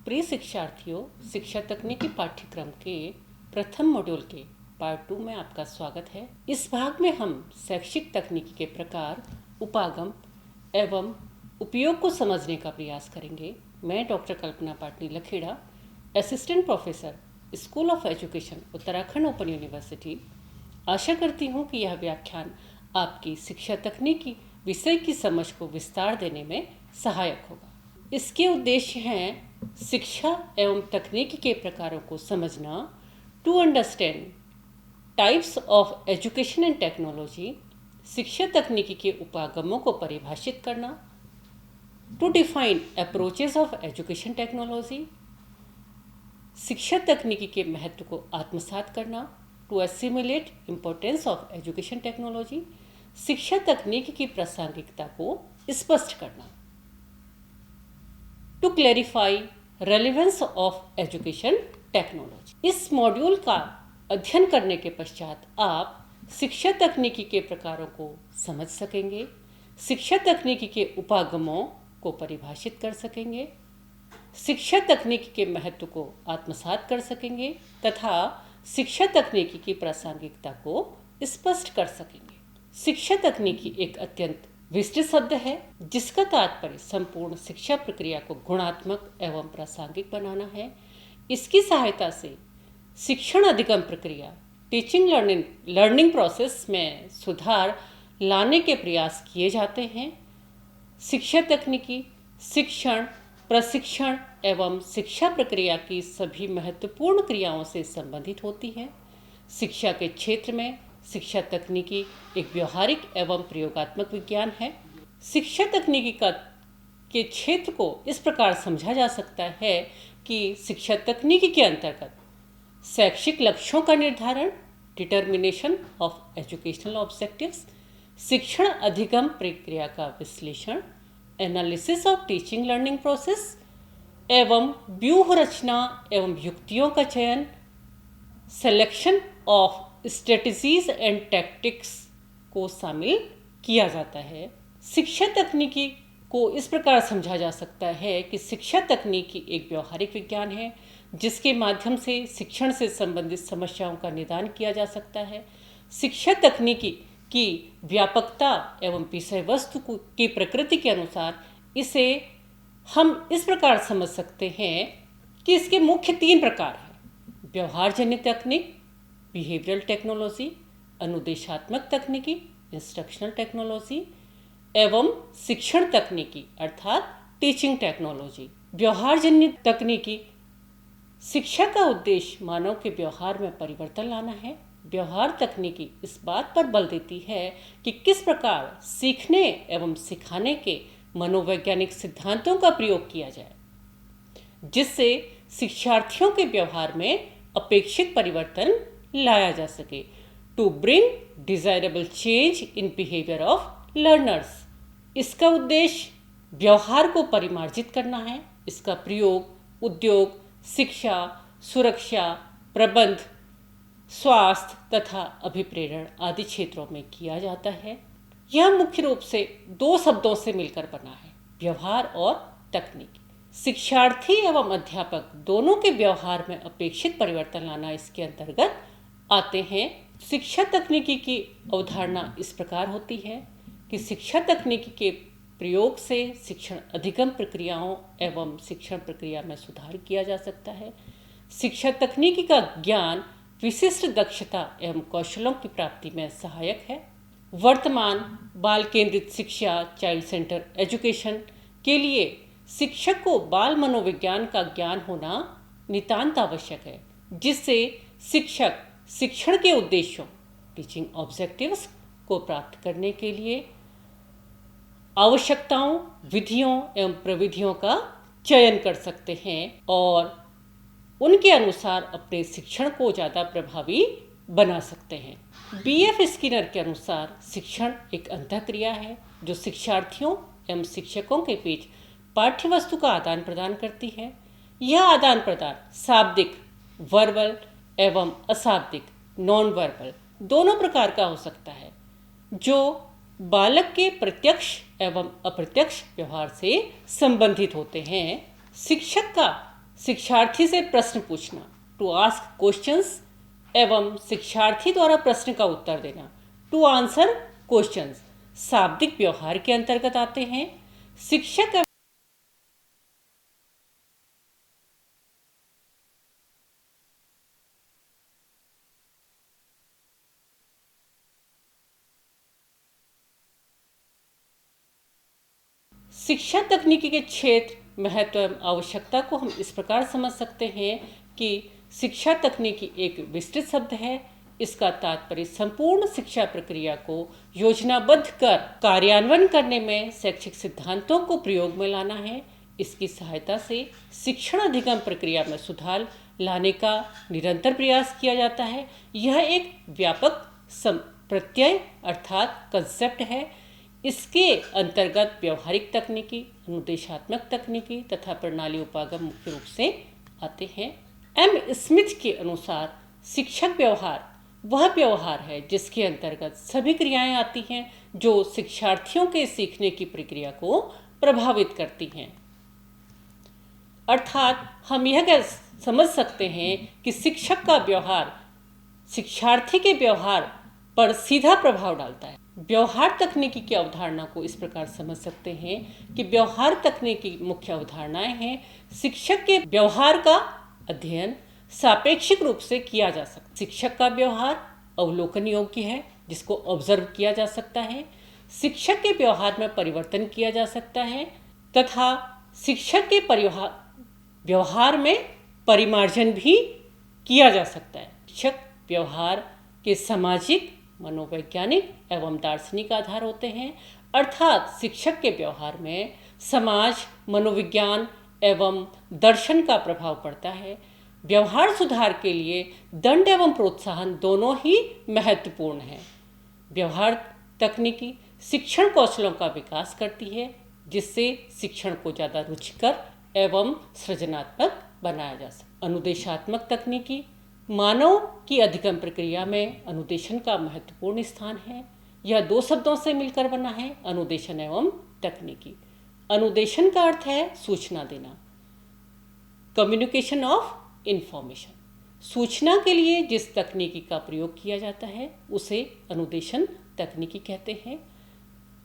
प्रिय शिक्षार्थियों, शिक्षा तकनीकी पाठ्यक्रम के प्रथम मॉड्यूल के पार्ट 2 में आपका स्वागत है। इस भाग में हम शैक्षिक तकनीकी के प्रकार, उपागम एवं उपयोग को समझने का प्रयास करेंगे। मैं doctor Kalpana Patni Lakhera, assistant professor, school of education, Uttarakhand open university, आशा करती हूँ कि यह व्याख्यान आपकी शिक्षा तकनीकी विषय की समझ को विस्तार देने में सहायक होगा। इसके उद्देश्य हैं शिक्षा एवं तकनीकी के प्रकारों को समझना, to understand types of education and technology, शिक्षा तकनीकी के उपागमों को परिभाषित करना, to define approaches of education technology, शिक्षा तकनीकी के महत्व को आत्मसात करना, to assimilate importance of education technology, शिक्षा तकनीकी की प्रासंगिकता को स्पष्ट करना, to clarify relevance of education technology. इस मॉड्यूल का अध्ययन करने के पश्चात आप शिक्षा तकनीकी के प्रकारों को समझ सकेंगे, शिक्षा तकनीकी के उपागमों को परिभाषित कर सकेंगे, शिक्षा तकनीकी के महत्व को आत्मसात कर सकेंगे तथा शिक्षा तकनीकी की प्रासंगिकता को स्पष्ट कर सकेंगे। शिक्षा तकनीकी एक अत्यंत विस्तृत शब्द है जिसका तात्पर्य संपूर्ण शिक्षा प्रक्रिया को गुणात्मक एवं प्रासंगिक बनाना है। इसकी सहायता से शिक्षण अधिगम प्रक्रिया, टीचिंग लर्निंग प्रोसेस में सुधार लाने के प्रयास किए जाते हैं। शिक्षा तकनीकी शिक्षण, प्रशिक्षण एवं शिक्षा प्रक्रिया की सभी महत्वपूर्ण क्रियाओं से संबंधित होती है। शिक्षा के क्षेत्र में शिक्षा तकनीकी एक व्यवहारिक एवं प्रयोगात्मक विज्ञान है। शिक्षा तकनीकी के क्षेत्र को इस प्रकार समझा जा सकता है कि शिक्षा तकनीकी के अंतर्गत शैक्षिक लक्ष्यों का निर्धारण, डिटर्मिनेशन ऑफ एजुकेशनल ऑब्जेक्टिव्स, शिक्षण अधिगम प्रक्रिया का विश्लेषण, analysis of teaching learning process एवं व्यूह रचना एवं युक्तियों का चयन, selection of strategies and tactics को शामिल किया जाता है। शिक्षा तकनीकी को इस प्रकार समझा जा सकता है कि शिक्षा तकनीकी एक व्यवहारिक विज्ञान है जिसके माध्यम से शिक्षण से संबंधित समस्याओं का निदान किया जा सकता है। शिक्षा तकनीकी की व्यापकता एवं विषय वस्तु की प्रकृति के अनुसार इसे हम इस प्रकार समझ सकते हैं कि इसके मुख्य 3 प्रकार हैं: व्यवहारजन्य तकनीक, बिहेवियरल टेक्नोलॉजी, अनुदेशात्मक तकनीकी, इंस्ट्रक्शनल टेक्नोलॉजी एवं शिक्षण तकनीकी अर्थात टीचिंग टेक्नोलॉजी। व्यवहारजन्य तकनीकी शिक्षा का उद्देश्य मानव के व्यवहार में परिवर्तन लाना है। व्यवहार तकनीकी इस बात पर बल देती है कि किस प्रकार सीखने एवं सिखाने के मनोवैज्ञानिक सिद्धांतों का प्रयोग किया जाए जिससे शिक्षार्थियों के व्यवहार में अपेक्षित परिवर्तन लाया जा सके, to bring desirable change in behaviour of learners. इसका उद्देश्य व्यवहार को परिमार्जित करना है। इसका प्रयोग उद्योग, शिक्षा, सुरक्षा, प्रबंध, स्वास्थ्य तथा अभिप्रेरण आदि क्षेत्रों में किया जाता है। यह मुख्य रूप से 2 शब्दों से मिलकर बना है, व्यवहार और तकनीकी। शिक्षार्थी एवं अध्यापक दोनों के व्यवहार में अपेक्षित परिवर्तन लाना इसके अंतर्गत आते हैं। शिक्षा तकनीकी की अवधारणा इस प्रकार होती है कि शिक्षा तकनीकी के प्रयोग से शिक्षण अधिगम प्रक्रियाओं एवं शिक्षण प्रक्रिया में सुधार किया जा सकता है। शिक्षा तकनीकी का ज्ञान विशिष्ट दक्षता एवं कौशलों की प्राप्ति में सहायक है। वर्तमान बाल केंद्रित शिक्षा, चाइल्ड सेंटर एजुकेशन के लिए शिक्षक को बाल मनोविज्ञान का ज्ञान होना नितांत आवश्यक है जिससे शिक्षक शिक्षण के उद्देश्यों, टीचिंग ऑब्जेक्टिव्स को प्राप्त करने के लिए आवश्यकताओं, विधियों एवं प्रविधियों का चयन कर सकते हैं और उनके अनुसार अपने शिक्षण को ज़्यादा प्रभावी बना सकते हैं। B.F. स्किनर के अनुसार शिक्षण एक अंतःक्रिया है जो शिक्षार्थियों एवं शिक्षकों के बीच पाठ्य वस्तु का आदान प्रदान करती है। यह आदान प्रदान शाब्दिक, वर्बल एवं अशाब्दिक, नॉन वर्बल दोनों प्रकार का हो सकता है जो बालक के प्रत्यक्ष एवं अप्रत्यक्ष व्यवहार से संबंधित होते हैं। शिक्षक का शिक्षार्थी से प्रश्न पूछना, टू आस्क क्वेश्चंस, एवं शिक्षार्थी द्वारा प्रश्न का उत्तर देना, टू आंसर क्वेश्चंस, शाब्दिक व्यवहार के अंतर्गत आते हैं। शिक्षक शिक्षा तकनीकी के क्षेत्र, महत्व एवं आवश्यकता को हम इस प्रकार समझ सकते हैं कि शिक्षा तकनीकी एक विस्तृत शब्द है। इसका तात्पर्य संपूर्ण शिक्षा प्रक्रिया को योजनाबद्ध कर कार्यान्वयन करने में शैक्षिक सिद्धांतों को प्रयोग में लाना है। इसकी सहायता से शिक्षण अधिगम प्रक्रिया में सुधार लाने का निरंतर प्रयास किया जाता है। यह एक व्यापक प्रत्यय अर्थात कंसेप्ट है। इसके अंतर्गत व्यवहारिक तकनीकी, अनुदेशात्मक तकनीकी तथा प्रणाली उपागम मुख्य रूप से आते हैं। एम स्मिथ के अनुसार शिक्षक व्यवहार वह व्यवहार है जिसके अंतर्गत सभी क्रियाएं आती हैं जो शिक्षार्थियों के सीखने की प्रक्रिया को प्रभावित करती हैं। अर्थात हम यह समझ सकते हैं कि शिक्षक का व्यवहार शिक्षार्थी के व्यवहार पर सीधा प्रभाव डालता है। व्यवहार तकनीकी की अवधारणा को इस प्रकार समझ सकते हैं कि व्यवहार तकनीकी मुख्य अवधारणाएं हैं। शिक्षक के व्यवहार का अध्ययन सापेक्षिक रूप से किया जा सकता है। शिक्षक का व्यवहार अवलोकन योग्य है, जिसको ऑब्जर्व किया जा सकता है। शिक्षक के व्यवहार में परिवर्तन किया जा सकता है तथा शिक्षक के व्यवहार में परिमार्जन भी किया जा सकता है। शिक्षक व्यवहार के सामाजिक, मनोवैज्ञानिक एवं दार्शनिक आधार होते हैं। अर्थात शिक्षक के व्यवहार में समाज, मनोविज्ञान एवं दर्शन का प्रभाव पड़ता है। व्यवहार सुधार के लिए दंड एवं प्रोत्साहन दोनों ही महत्वपूर्ण हैं। व्यवहार तकनीकी शिक्षण कौशलों का विकास करती है, जिससे शिक्षण को ज़्यादा रुचिकर एवं सृजनात्मक बनाया जा सकता है। अनुदेशात्मक तकनीकी मानव की अधिगम प्रक्रिया में अनुदेशन का महत्वपूर्ण स्थान है। यह दो शब्दों से मिलकर बना है, अनुदेशन एवं तकनीकी। अनुदेशन का अर्थ है सूचना देना, कम्युनिकेशन ऑफ इंफॉर्मेशन। सूचना के लिए जिस तकनीकी का प्रयोग किया जाता है उसे अनुदेशन तकनीकी कहते हैं।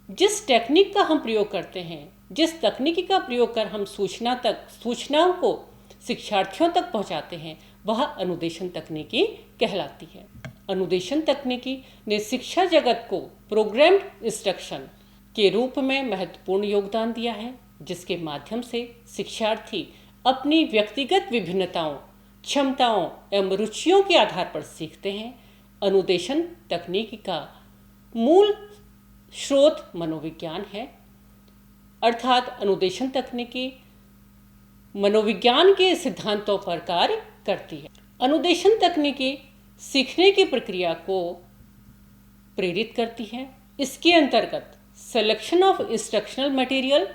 जिस टेक्निक का हम प्रयोग करते हैं, जिस तकनीकी का प्रयोग कर हम सूचनाओं को शिक्षार्थियों तक पहुंचाते हैं, वह अनुदेशन तकनीकी कहलाती है। अनुदेशन तकनीकी ने शिक्षा जगत को प्रोग्राम्ड इंस्ट्रक्शन के रूप में महत्वपूर्ण योगदान दिया है, जिसके माध्यम से शिक्षार्थी अपनी व्यक्तिगत विभिन्नताओं, क्षमताओं एवं रुचियों के आधार पर सीखते हैं। अनुदेशन तकनीकी का मूल स्रोत मनोविज्ञान है। अर्थात अनुदेशन तकनीकी मनोविज्ञान के सिद्धांतों पर कार्य करती है। अनुदेशन तकनीकी सीखने की प्रक्रिया को प्रेरित करती है। इसके अंतर्गत सिलेक्शन ऑफ इंस्ट्रक्शनल मटेरियल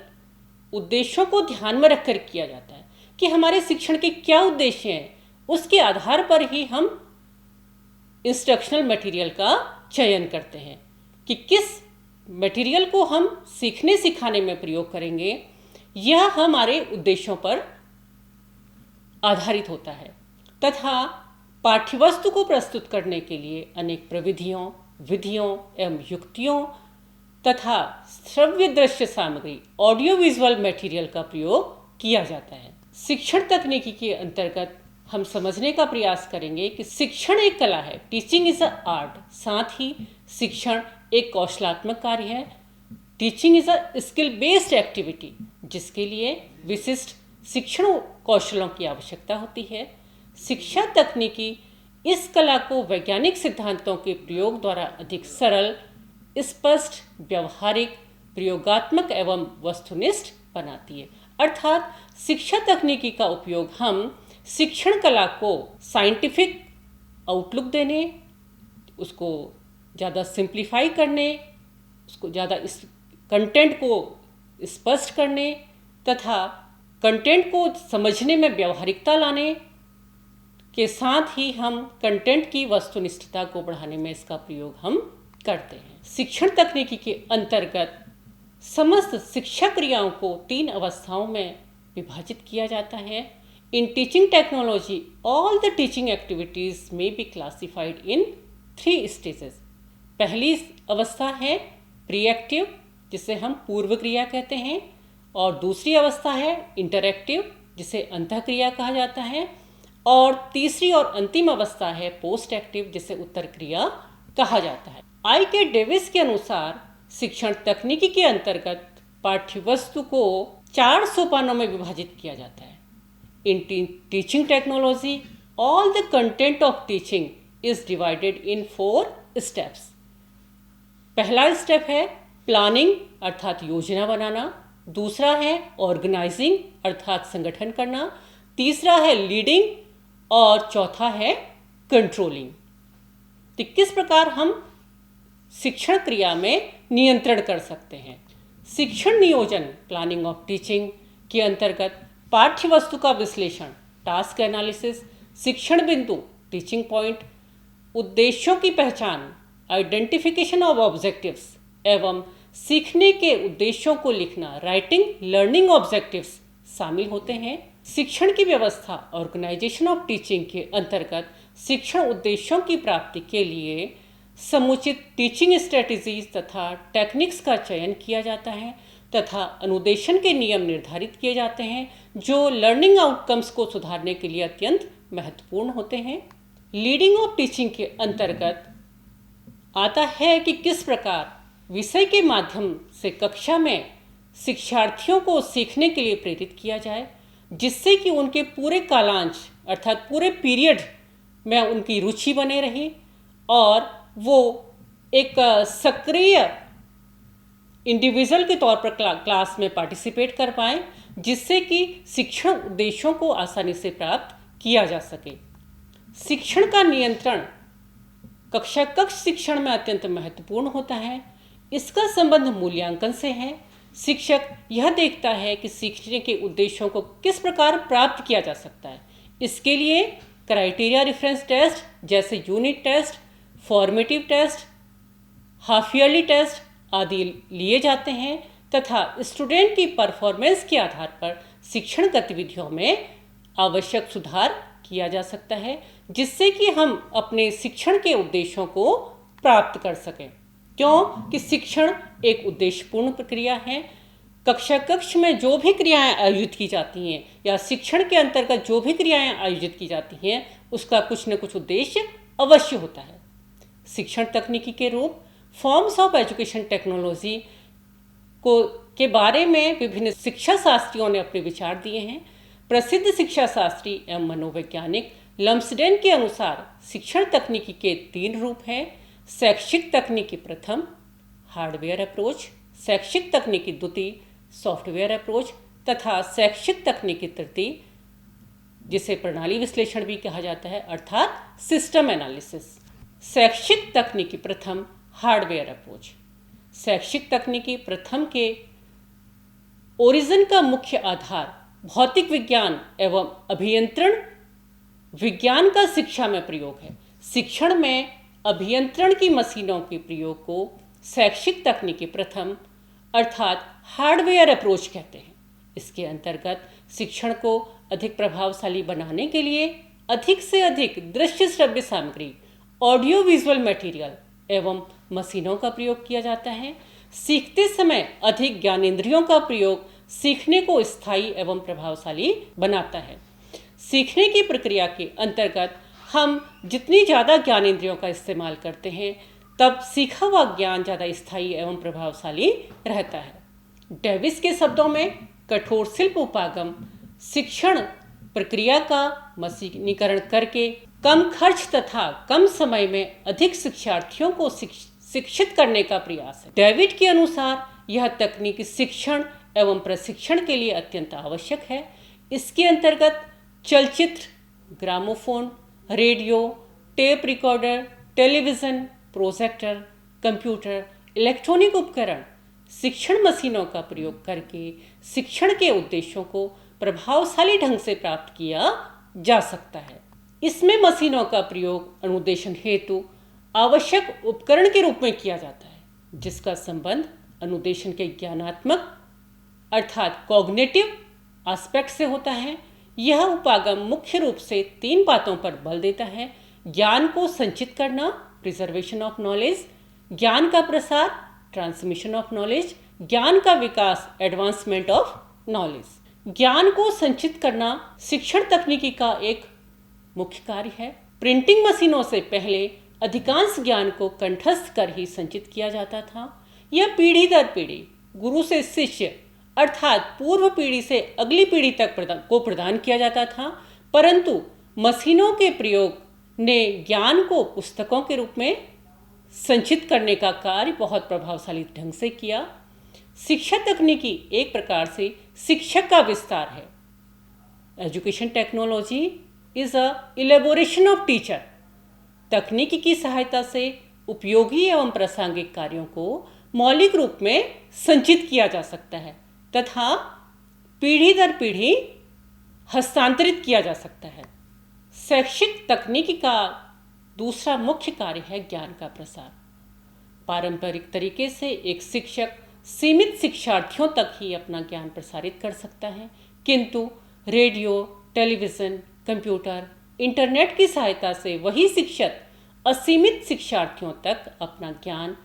उद्देश्यों को ध्यान में रखकर किया जाता है कि हमारे शिक्षण के क्या उद्देश्य हैं। उसके आधार पर ही हम इंस्ट्रक्शनल मटेरियल का चयन करते हैं कि किस मटेरियल को हम सीखने सिखाने में प्रयोग करेंगे। यह हमारे उद्देश्यों पर आधारित होता है तथा पाठ्यवस्तु को प्रस्तुत करने के लिए अनेक प्रविधियों, विधियों एवं युक्तियों तथा श्रव्य दृश्य सामग्री, ऑडियो विजुअल मटेरियल का प्रयोग किया जाता है। शिक्षण तकनीकी के अंतर्गत हम समझने का प्रयास करेंगे कि शिक्षण एक कला है, टीचिंग इज अ आर्ट। साथ ही शिक्षण एक कौशलात्मक कार्य है, teaching is a skill based activity, जिसके लिए विशिष्ट शिक्षण कौशलों की आवश्यकता होती है। शिक्षा तकनीकी इस कला को वैज्ञानिक सिद्धांतों के प्रयोग द्वारा अधिक सरल, स्पष्ट, व्यवहारिक, प्रयोगात्मक एवं वस्तुनिष्ठ बनाती है। अर्थात शिक्षा तकनीकी का उपयोग हम शिक्षण कला को साइंटिफिक आउटलुक देने, उसको ज़्यादा सिंप्लीफाई करने, उसको ज़्यादा इस कंटेंट को स्पष्ट करने तथा कंटेंट को समझने में व्यवहारिकता लाने के साथ ही हम कंटेंट की वस्तुनिष्ठता को बढ़ाने में इसका प्रयोग हम करते हैं। शिक्षण तकनीकी के अंतर्गत समस्त शिक्षा क्रियाओं को 3 अवस्थाओं में विभाजित किया जाता है। In teaching technology, all the teaching activities may be classified in 3 stages. पहली अवस्था है प्रीएक्टिव, जिसे हम पूर्व क्रिया कहते हैं, और दूसरी अवस्था है इंटरएक्टिव, जिसे अंतःक्रिया कहा जाता है, और तीसरी और अंतिम अवस्था है पोस्ट एक्टिव, जिसे उत्तर क्रिया कहा जाता है। I.K. डेविस के अनुसार शिक्षण तकनीकी के अंतर्गत पाठ्यवस्तु को 4 सोपानों में विभाजित किया जाता है। In teaching technology, all the content of teaching is divided in 4 steps. पहला स्टेप है प्लानिंग अर्थात योजना बनाना, दूसरा है ऑर्गेनाइजिंग अर्थात संगठन करना, तीसरा है लीडिंग और चौथा है कंट्रोलिंग। तो किस प्रकार हम शिक्षण क्रिया में नियंत्रण कर सकते हैं? शिक्षण नियोजन प्लानिंग ऑफ टीचिंग के अंतर्गत पाठ्य वस्तु का विश्लेषण टास्क एनालिसिस, शिक्षण बिंदु टीचिंग पॉइंट, उद्देश्यों की पहचान आइडेंटिफिकेशन ऑफ ऑब्जेक्टिव्स एवं सीखने के उद्देश्यों को लिखना राइटिंग लर्निंग ऑब्जेक्टिव्स शामिल होते हैं। शिक्षण की व्यवस्था ऑर्गेनाइजेशन ऑफ टीचिंग के अंतर्गत शिक्षण उद्देश्यों की प्राप्ति के लिए समुचित टीचिंग स्ट्रेटजीज तथा टेक्निक्स का चयन किया जाता है तथा अनुदेशन के नियम निर्धारित किए जाते हैं जो लर्निंग आउटकम्स को सुधारने के लिए अत्यंत महत्वपूर्ण होते हैं। लीडिंग ऑफ टीचिंग के अंतर्गत आता है कि किस प्रकार विषय के माध्यम से कक्षा में शिक्षार्थियों को सीखने के लिए प्रेरित किया जाए, जिससे कि उनके पूरे कालांश अर्थात पूरे पीरियड में उनकी रुचि बने रहे और वो एक सक्रिय इंडिविजुअल के तौर पर क्लास में पार्टिसिपेट कर पाएँ, जिससे कि शिक्षण उद्देश्यों को आसानी से प्राप्त किया जा सके। शिक्षण का नियंत्रण कक्षा कक्ष शिक्षण में अत्यंत महत्वपूर्ण होता है। इसका संबंध मूल्यांकन से है। शिक्षक यह देखता है कि सीखने के उद्देश्यों को किस प्रकार प्राप्त किया जा सकता है। इसके लिए क्राइटेरिया रेफरेंस टेस्ट जैसे unit test, formative test, half yearly test आदि लिए जाते हैं तथा स्टूडेंट की परफॉर्मेंस के आधार पर शिक्षण गतिविधियों में आवश्यक सुधार किया जा सकता है, जिससे कि हम अपने शिक्षण के उद्देश्यों को प्राप्त कर सकें। क्योंकि शिक्षण एक उद्देश्यपूर्ण प्रक्रिया है। कक्षा कक्ष में जो भी क्रियाएं आयोजित की जाती हैं या शिक्षण के अंतर्गत जो भी क्रियाएं आयोजित की जाती हैं उसका कुछ न कुछ उद्देश्य अवश्य होता है। शिक्षण तकनीकी के रूप फॉर्म्स ऑफ एजुकेशन टेक्नोलॉजी के बारे में विभिन्न शिक्षा शास्त्रियों ने अपने विचार दिए हैं। प्रसिद्ध शिक्षा शास्त्री एवं मनोवैज्ञानिक लम्सडेन के अनुसार शिक्षण तकनीकी के 3 रूप हैं। शैक्षिक तकनीकी प्रथम हार्डवेयर अप्रोच, शैक्षिक तकनीकी द्वितीय सॉफ्टवेयर अप्रोच तथा शैक्षिक तकनीकी तृतीय जिसे प्रणाली विश्लेषण भी कहा जाता है अर्थात सिस्टम एनालिसिस। शैक्षिक तकनीकी प्रथम हार्डवेयर अप्रोच। शैक्षिक तकनीकी प्रथम के ओरिजिन का मुख्य आधार भौतिक विज्ञान एवं अभियंत्रण विज्ञान का शिक्षा में प्रयोग है। शिक्षण में अभियंत्रण की मशीनों के प्रयोग को शैक्षिक तकनीकी प्रथम अर्थात हार्डवेयर अप्रोच कहते हैं। इसके अंतर्गत शिक्षण को अधिक प्रभावशाली बनाने के लिए अधिक से अधिक दृश्य श्रव्य सामग्री ऑडियो विजुअल मटेरियल एवं मशीनों का प्रयोग किया जाता है। सीखते समय अधिक ज्ञानेंद्रियों का प्रयोग सीखने को स्थायी एवं प्रभावशाली बनाता है। सीखने की प्रक्रिया के अंतर्गत हम जितनी ज़्यादा ज्ञानेंद्रियों का इस्तेमाल करते हैं तब सीखा हुआ ज्ञान ज़्यादा स्थायी एवं प्रभावशाली रहता है। डेविस के शब्दों में कठोर शिल्प उपागम शिक्षण प्रक्रिया का मशीनीकरण करके कम खर्च तथा कम समय में अधिक शिक्षार्थियों को शिक्षित करने का प्रयास है। डेविड के अनुसार यह तकनीक शिक्षण एवं प्रशिक्षण के लिए अत्यंत आवश्यक है। इसके अंतर्गत चलचित्र, gramophone, radio, tape recorder, television, projector, computer, electronic उपकरण, शिक्षण मशीनों का प्रयोग करके शिक्षण के उद्देश्यों को प्रभावशाली ढंग से प्राप्त किया जा सकता है। इसमें मशीनों का प्रयोग अनुदेशन हेतु आवश्यक उपकरण के रूप में किया जाता है, जिसका संबंध अनुदेशन के ज्ञानात्मक अर्थात कॉग्निटिव एस्पेक्ट से होता है। यह उपागम मुख्य रूप से 3 बातों पर बल देता है: ज्ञान को संचित करना, प्रिजर्वेशन ऑफ नॉलेज; ज्ञान का प्रसार, ट्रांसमिशन ऑफ नॉलेज; ज्ञान का विकास, एडवांसमेंट ऑफ नॉलेज। ज्ञान को संचित करना शिक्षण तकनीकी का एक मुख्य कार्य है। प्रिंटिंग मशीनों से पहले अधिकांश ज्ञान को कंठस्थ कर ही संचित किया जाता था। यह पीढ़ी दर पीढ़ी, गुरु से शिष्य अर्थात पूर्व पीढ़ी से अगली पीढ़ी तक प्रदान किया जाता था। परंतु मशीनों के प्रयोग ने ज्ञान को पुस्तकों के रूप में संचित करने का कार्य बहुत प्रभावशाली ढंग से किया। शिक्षा तकनीकी एक प्रकार से शिक्षक का विस्तार है। Education technology is a elaboration of teacher. तकनीकी की सहायता से उपयोगी एवं प्रासंगिक कार्यों को मौलिक रूप में संचित किया जा सकता है तथा पीढ़ी दर पीढ़ी हस्तांतरित किया जा सकता है। शैक्षिक तकनीकी का दूसरा मुख्य कार्य है ज्ञान का प्रसार। पारंपरिक तरीके से एक शिक्षक सीमित शिक्षार्थियों तक ही अपना ज्ञान प्रसारित कर सकता है, किंतु रेडियो, टेलीविज़न, कंप्यूटर, इंटरनेट की सहायता से वही शिक्षक असीमित शिक्षार्थियों तक अपना ज्ञान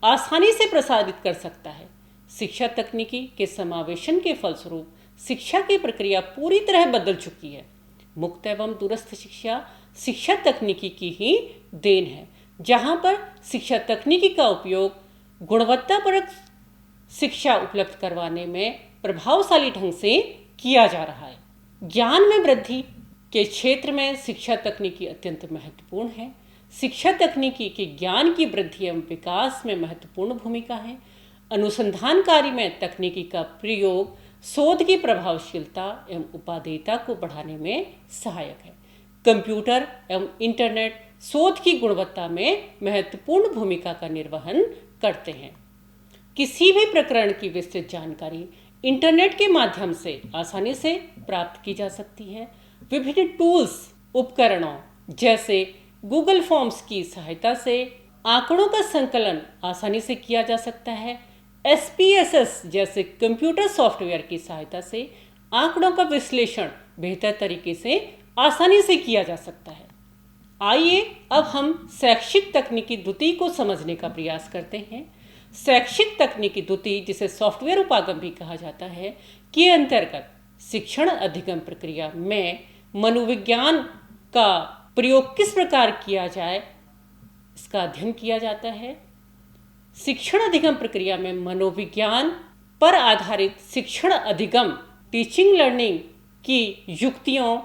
आसानी से प्रसारित कर सकता है। शिक्षा तकनीकी के समावेशन के फलस्वरूप शिक्षा की प्रक्रिया पूरी तरह बदल चुकी है। मुक्त एवं दूरस्थ शिक्षा शिक्षा तकनीकी की ही देन है, जहाँ पर शिक्षा तकनीकी का उपयोग गुणवत्तापरक शिक्षा उपलब्ध करवाने में प्रभावशाली ढंग से किया जा रहा है। ज्ञान में वृद्धि के क्षेत्र में शिक्षा तकनीकी अत्यंत महत्वपूर्ण है। शिक्षा तकनीकी के ज्ञान की वृद्धि एवं विकास में महत्वपूर्ण भूमिका है। अनुसंधान कार्य में तकनीकी का प्रयोग शोध की प्रभावशीलता एवं उपादेयता को बढ़ाने में सहायक है। कंप्यूटर एवं इंटरनेट शोध की गुणवत्ता में महत्वपूर्ण भूमिका का निर्वहन करते हैं। किसी भी प्रकरण की विस्तृत जानकारी इंटरनेट के माध्यम से आसानी से प्राप्त की जा सकती है। विभिन्न टूल्स, उपकरणों जैसे गूगल फॉर्म्स की सहायता से आंकड़ों का संकलन आसानी से किया जा सकता है। SPSS जैसे कंप्यूटर सॉफ्टवेयर की सहायता से आंकड़ों का विश्लेषण बेहतर तरीके से आसानी से किया जा सकता है। आइए अब हम शैक्षिक तकनीकी द्वितीय को समझने का प्रयास करते हैं। शैक्षिक तकनीकी द्वितीय, जिसे सॉफ्टवेयर उपागम भी कहा जाता है, के अंतर्गत शिक्षण अधिगम प्रक्रिया में मनोविज्ञान का प्रयोग किस प्रकार किया जाए, इसका अध्ययन किया जाता है। शिक्षण अधिगम प्रक्रिया में मनोविज्ञान पर आधारित शिक्षण अधिगम, टीचिंग लर्निंग की युक्तियों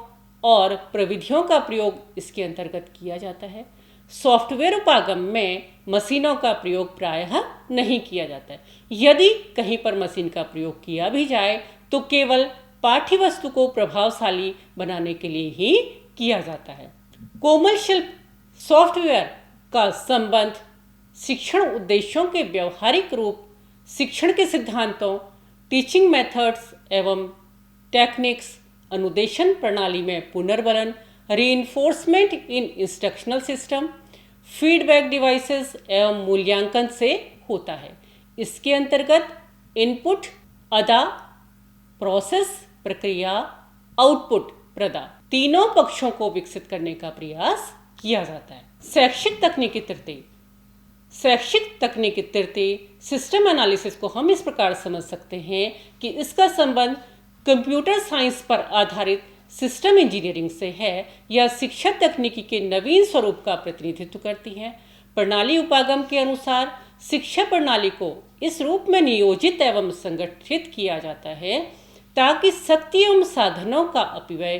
और प्रविधियों का प्रयोग इसके अंतर्गत किया जाता है। सॉफ्टवेयर उपागम में मशीनों का प्रयोग प्रायः नहीं किया जाता है। यदि कहीं पर मशीन का प्रयोग किया भी जाए तो केवल पाठ्य वस्तु को प्रभावशाली बनाने के लिए ही किया जाता है। कोमल शिल्प सॉफ्टवेयर का संबंध शिक्षण उद्देश्यों के व्यवहारिक रूप, शिक्षण के सिद्धांतों, टीचिंग मेथड्स एवं टेक्निक्स, अनुदेशन प्रणाली में पुनर्बलन, reinforcement in instructional system, feedback devices एवं मूल्यांकन से होता है। इसके अंतर्गत इनपुट, अदा, प्रोसेस, प्रक्रिया, आउटपुट, प्रदा, तीनों पक्षों को विकसित करने का प्रयास किया जाता है। शैक्षिक तकनीकी तृतीय। शैक्षिक तकनीकी तृतीय सिस्टम एनालिसिस को हम इस प्रकार समझ सकते हैं कि इसका संबंध कंप्यूटर साइंस पर आधारित सिस्टम इंजीनियरिंग से है। यह शिक्षा तकनीकी के नवीन स्वरूप का प्रतिनिधित्व करती है। प्रणाली उपागम के अनुसार शिक्षा प्रणाली को इस रूप में नियोजित एवं संगठित किया जाता है ताकि शक्ति एवं साधनों का अपव्यय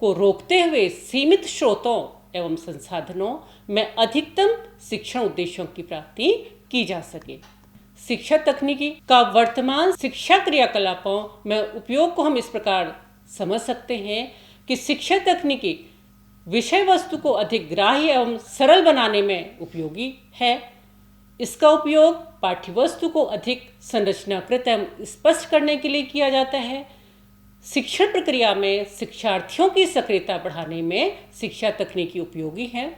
को रोकते हुए सीमित स्रोतों एवं संसाधनों में अधिकतम शिक्षण उद्देश्यों की प्राप्ति की जा सके। शिक्षा तकनीकी का वर्तमान शिक्षा क्रियाकलापों में उपयोग को हम इस प्रकार समझ सकते हैं कि शिक्षा तकनीकी विषय वस्तु को अधिक ग्राह्य एवं सरल बनाने में उपयोगी है। इसका उपयोग पाठ्यवस्तु को अधिक संरचनाकृत एवं स्पष्ट करने के लिए किया जाता है। शिक्षण प्रक्रिया में शिक्षार्थियों की सक्रियता बढ़ाने में शिक्षा तकनीकी उपयोगी है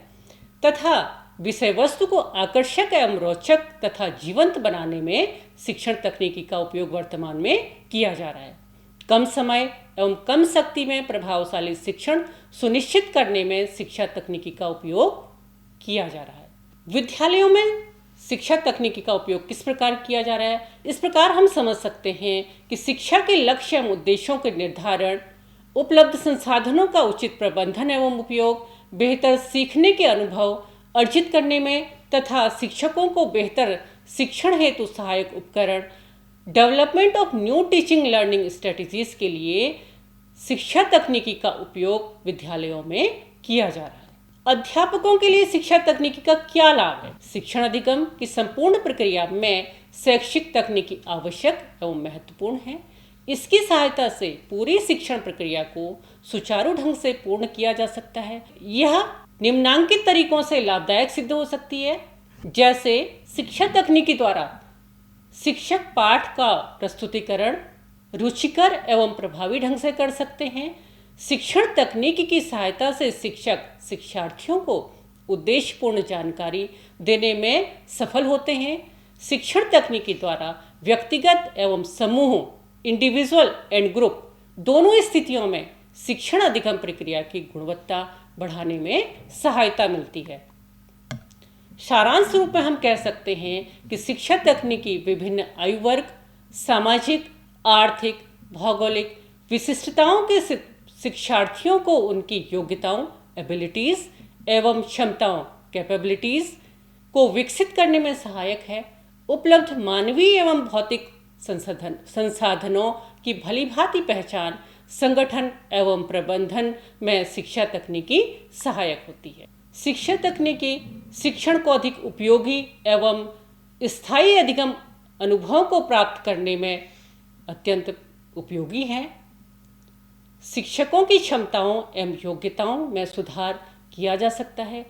तथा विषय वस्तु को आकर्षक एवं रोचक तथा जीवंत बनाने में शिक्षण तकनीकी का उपयोग वर्तमान में किया जा रहा है। कम समय एवं कम शक्ति में प्रभावशाली शिक्षण सुनिश्चित करने में शिक्षा तकनीकी का उपयोग किया जा रहा है। विद्यालयों में शिक्षा तकनीकी का उपयोग किस प्रकार किया जा रहा है? इस प्रकार हम समझ सकते हैं कि शिक्षा के लक्ष्य एवं उद्देश्यों के निर्धारण, उपलब्ध संसाधनों का उचित प्रबंधन एवं उपयोग, बेहतर सीखने के अनुभव अर्जित करने में तथा शिक्षकों को बेहतर शिक्षण हेतु सहायक उपकरण, development of new teaching learning strategies के लिए शिक्षा तकनीकी का उपयोग विद्यालयों में किया जा रहा है। अध्यापकों के लिए शिक्षा तकनीकी का क्या लाभ है? शिक्षण अधिगम की संपूर्ण प्रक्रिया में शैक्षिक तकनीकी आवश्यक एवं महत्वपूर्ण है। इसकी सहायता से पूरी शिक्षण प्रक्रिया को सुचारू ढंग से पूर्ण किया जा सकता है। यह निम्नांकित तरीकों से लाभदायक सिद्ध हो सकती है, जैसे शिक्षा तकनीकी द्वारा शिक्षक पाठ का प्रस्तुतिकरण रुचिकर एवं प्रभावी ढंग से कर सकते हैं। शिक्षण तकनीकी की सहायता से शिक्षक शिक्षार्थियों को उद्देश्यपूर्ण जानकारी देने में सफल होते हैं। शिक्षण तकनीकी द्वारा व्यक्तिगत एवं समूह इंडिविजुअल एंड ग्रुप दोनों स्थितियों में शिक्षण अधिगम प्रक्रिया की गुणवत्ता बढ़ाने में सहायता मिलती है। सारांश रूप में हम कह सकते हैं कि शिक्षा तकनीकी विभिन्न आयु वर्ग, सामाजिक, आर्थिक, भौगोलिक विशिष्टताओं के शिक्षार्थियों को उनकी योग्यताओं एबिलिटीज़ एवं क्षमताओं कैपेबिलिटीज़ को विकसित करने में सहायक है। उपलब्ध मानवीय एवं भौतिक संसाधनों की भलीभांति पहचान, संगठन एवं प्रबंधन में शिक्षा तकनीकी सहायक होती है। शिक्षा तकनीकी शिक्षण को अधिक उपयोगी एवं स्थायी अधिगम अनुभवों को प्राप्त करने में अत्यंत उपयोगी है। शिक्षकों की क्षमताओं एवं योग्यताओं में सुधार किया जा सकता है।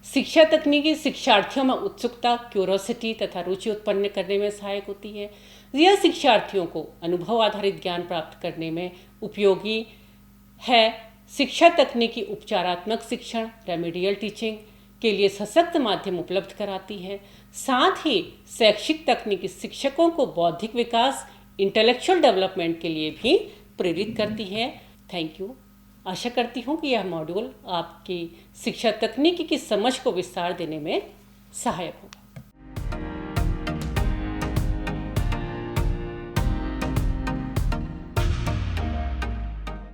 शिक्षा तकनीकी शिक्षार्थियों में उत्सुकता, क्यूरोसिटी तथा रुचि उत्पन्न करने में सहायक होती है। यह शिक्षार्थियों को अनुभव आधारित ज्ञान प्राप्त करने में उपयोगी है। शिक्षा तकनीकी उपचारात्मक शिक्षण रेमेडियल टीचिंग के लिए सशक्त माध्यम उपलब्ध कराती है। साथ ही शैक्षिक तकनीकी शिक्षकों को बौद्धिक विकास इंटेलेक्चुअल डेवलपमेंट के लिए भी प्रेरित करती है। Thank you. आशा करती हूँ कि यह मॉड्यूल आपकी शिक्षा तकनीकी की समझ को विस्तार देने में सहायक हो।